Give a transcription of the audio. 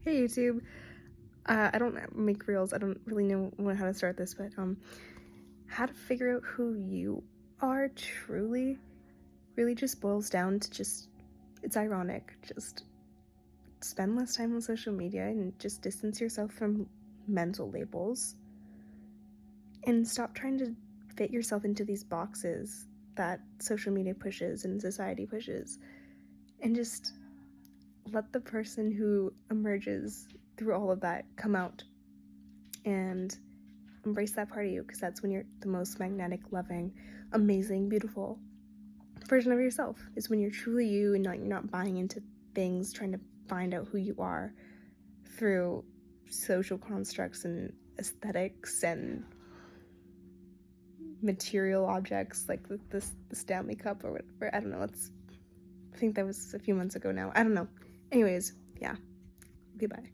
Hey YouTube. I don't make reels. I don't really know how to start this, but how to figure out who you are truly really just boils down to it's ironic. Just spend less time on social media and just distance yourself from mental labels and stop trying to fit yourself into these boxes that social media pushes and society pushes, and just let the person who emerges through all of that come out and embrace that part of you, because that's when you're the most magnetic, loving, amazing, beautiful version of yourself, is when you're truly you and you're not buying into things, trying to find out who you are through social constructs and aesthetics and material objects like the Stanley Cup or whatever. I don't know. I think that was a few months ago now. I don't know. Anyways, yeah. Goodbye.